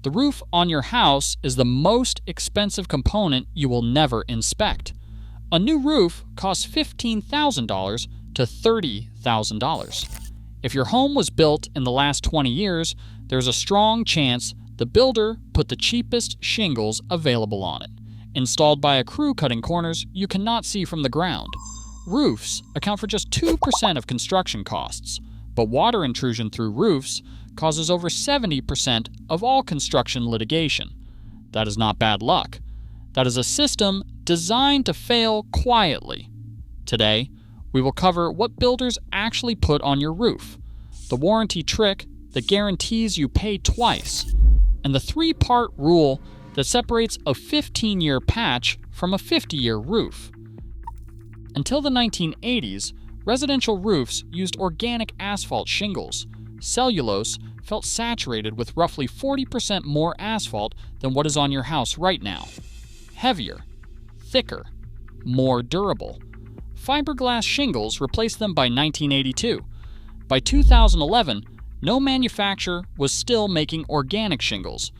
The roof on your house is the most expensive component you will never inspect. A new roof costs $15,000 to $30,000. If your home was built in the last 20 years, there's a strong chance the builder put the cheapest shingles available on it, installed by a crew cutting corners you cannot see from the ground. Roofs account for just 2% of construction costs, but water intrusion through roofs causes over 70% of all construction litigation. That is not bad luck. That is a system designed to fail quietly. Today, we will cover what builders actually put on your roof, the warranty trick that guarantees you pay twice, and the 3-part rule that separates a 15-year patch from a 50-year roof. Until the 1980s, residential roofs used organic asphalt shingles. Cellulose felt saturated with roughly 40% more asphalt than what is on your house right now. Heavier, thicker, more durable. Fiberglass shingles replaced them by 1982. By 2011, no manufacturer was still making organic shingles.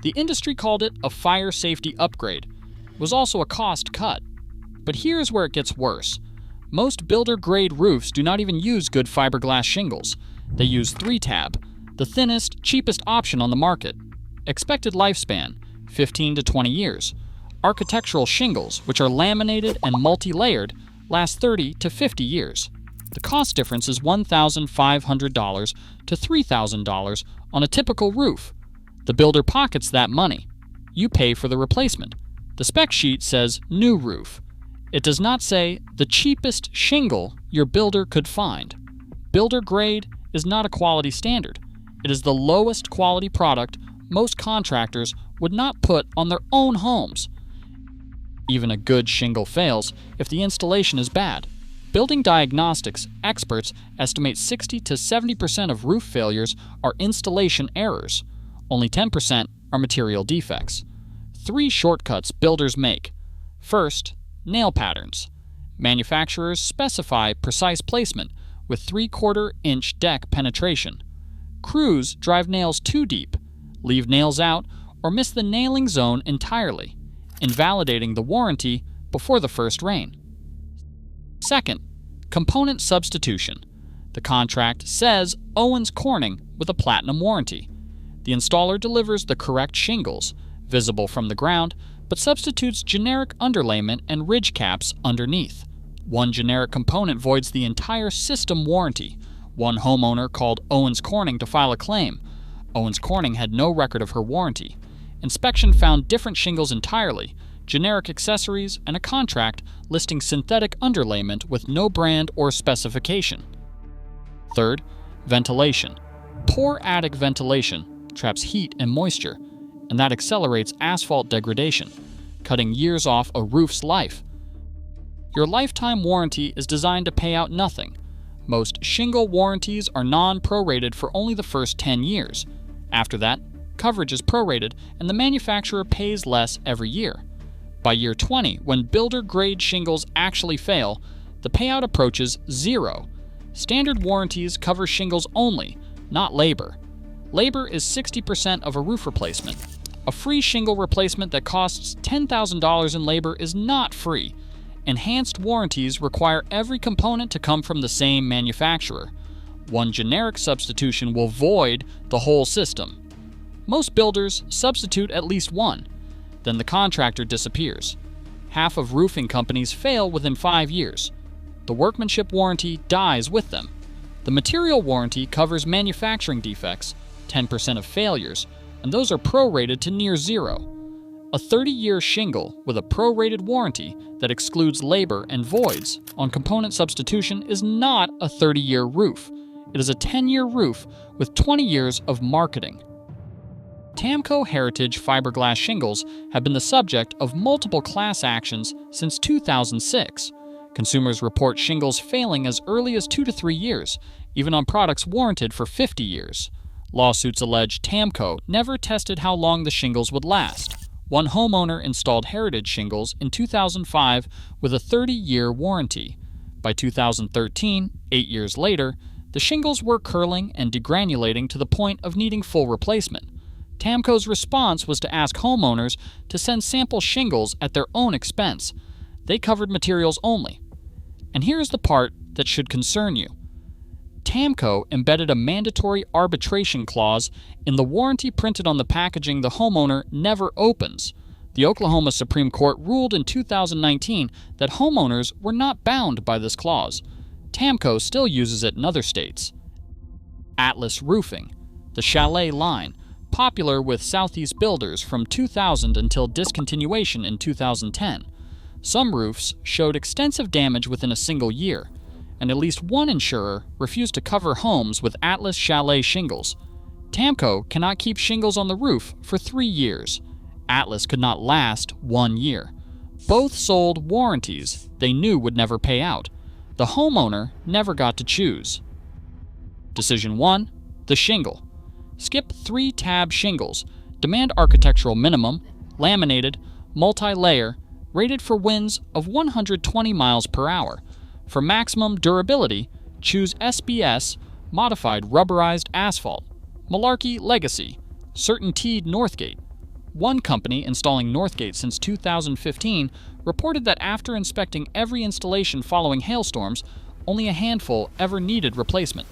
The industry called it a fire safety upgrade. It was also a cost cut. But here's where it gets worse. Most builder-grade roofs do not even use good fiberglass shingles. They use 3-tab, the thinnest, cheapest option on the market. Expected lifespan, 15 to 20 years. Architectural shingles, which are laminated and multi-layered, last 30 to 50 years. The cost difference is $1,500 to $3,000 on a typical roof. The builder pockets that money. You pay for the replacement. The spec sheet says new roof. It does not say the cheapest shingle your builder could find. Builder grade is not a quality standard. It is the lowest quality product most contractors would not put on their own homes. Even a good shingle fails if the installation is bad. Building diagnostics experts estimate 60 to 70% of roof failures are installation errors. Only 10% are material defects. 3 shortcuts builders make. First, nail patterns. Manufacturers specify precise placement with 3/4-inch deck penetration. Crews drive nails too deep, leave nails out, or miss the nailing zone entirely, invalidating the warranty before the first rain. Second, component substitution. The contract says Owens Corning with a platinum warranty. The installer delivers the correct shingles, visible from the ground, but substitutes generic underlayment and ridge caps underneath. One generic component voids the entire system warranty. One homeowner called Owens Corning to file a claim. Owens Corning had no record of her warranty. Inspection found different shingles entirely, generic accessories, and a contract listing synthetic underlayment with no brand or specification. Third, ventilation. Poor attic ventilation traps heat and moisture, and that accelerates asphalt degradation, cutting years off a roof's life. Your lifetime warranty is designed to pay out nothing. Most shingle warranties are non-prorated for only the first 10 years. After that, coverage is prorated and the manufacturer pays less every year. By year 20, when builder-grade shingles actually fail, the payout approaches zero. Standard warranties cover shingles only, not labor. Labor is 60% of a roof replacement. A free shingle replacement that costs $10,000 in labor is not free. Enhanced warranties require every component to come from the same manufacturer. One generic substitution will void the whole system. Most builders substitute at least one. Then the contractor disappears. Half of roofing companies fail within 5 years. The workmanship warranty dies with them. The material warranty covers manufacturing defects, 10% of failures, and those are prorated to near zero. A 30-year shingle with a prorated warranty that excludes labor and voids on component substitution is not a 30-year roof. It is a 10-year roof with 20 years of marketing. TAMKO Heritage fiberglass shingles have been the subject of multiple class actions since 2006. Consumers report shingles failing as early as 2 to 3 years, even on products warranted for 50 years. Lawsuits allege TAMKO never tested how long the shingles would last. One homeowner installed Heritage shingles in 2005 with a 30-year warranty. By 2013, 8 years later, the shingles were curling and degranulating to the point of needing full replacement. TAMKO's response was to ask homeowners to send sample shingles at their own expense. They covered materials only. And here's the part that should concern you. TAMKO embedded a mandatory arbitration clause in the warranty printed on the packaging the homeowner never opens. The Oklahoma Supreme Court ruled in 2019 that homeowners were not bound by this clause. TAMKO still uses it in other states. Atlas Roofing, the Chalet line, popular with Southeast builders from 2000 until discontinuation in 2010. Some roofs showed extensive damage within a single year, and at least one insurer refused to cover homes with Atlas Chalet shingles. TAMKO cannot keep shingles on the roof for 3 years. Atlas could not last 1 year. Both sold warranties they knew would never pay out. The homeowner never got to choose. Decision 1. The shingle. Skip 3 tab shingles. Demand architectural minimum, laminated, multi-layer, rated for winds of 120 miles per hour. For maximum durability, choose SBS, modified rubberized asphalt, Malarkey Legacy, CertainTeed Northgate. One company installing Northgate since 2015 reported that after inspecting every installation following hailstorms, only a handful ever needed replacement.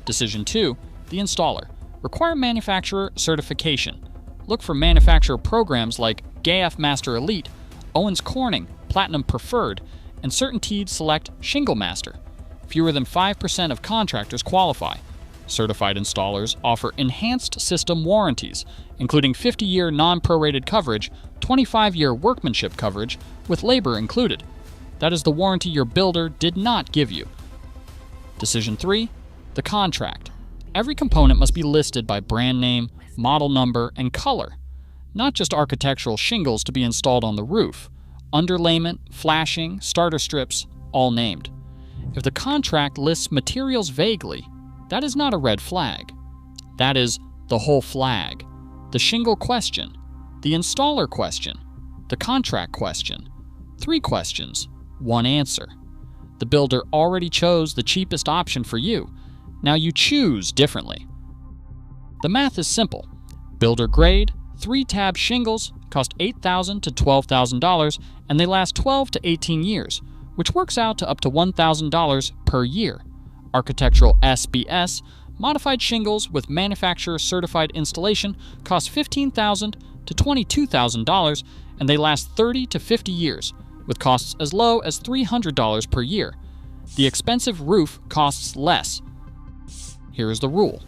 Decision 2. The installer. Require manufacturer certification. Look for manufacturer programs like GAF Master Elite, Owens Corning Platinum Preferred, and CertainTeed Select Shingle Master. Fewer than 5% of contractors qualify. Certified installers offer enhanced system warranties, including 50-year non-prorated coverage, 25-year workmanship coverage, with labor included. That is the warranty your builder did not give you. Decision 3. The contract. Every component must be listed by brand name, model number, and color. Not just architectural shingles to be installed on the roof. Underlayment, flashing, starter strips, all named. If the contract lists materials vaguely, that is not a red flag. That is the whole flag. The shingle question, the installer question, the contract question. 3 questions, 1 answer. The builder already chose the cheapest option for you. Now you choose differently. The math is simple. Builder grade, 3 tab shingles cost $8,000 to $12,000, and they last 12 to 18 years, which works out to up to $1,000 per year. Architectural SBS, modified shingles with manufacturer certified installation cost $15,000 to $22,000, and they last 30 to 50 years, with costs as low as $300 per year. The expensive roof costs less. Here is the rule.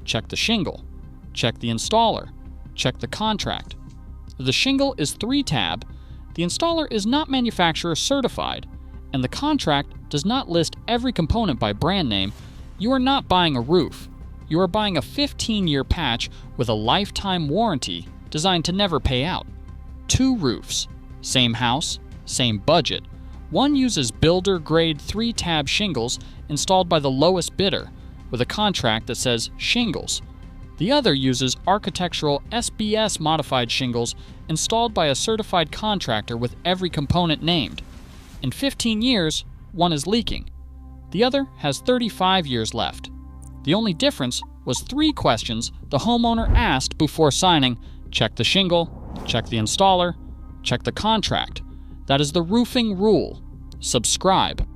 Check the shingle. Check the installer. Check the contract. If the shingle is 3 tab, the installer is not manufacturer certified, and the contract does not list every component by brand name, you are not buying a roof. You are buying a 15-year patch with a lifetime warranty designed to never pay out. 2 roofs. Same house, same budget. One uses builder grade 3 tab shingles installed by the lowest bidder with a contract that says shingles. The other uses architectural SBS modified shingles installed by a certified contractor with every component named. In 15 years, one is leaking. The other has 35 years left. The only difference was 3 questions the homeowner asked before signing: check the shingle, check the installer, check the contract. That is the roofing rule. Subscribe.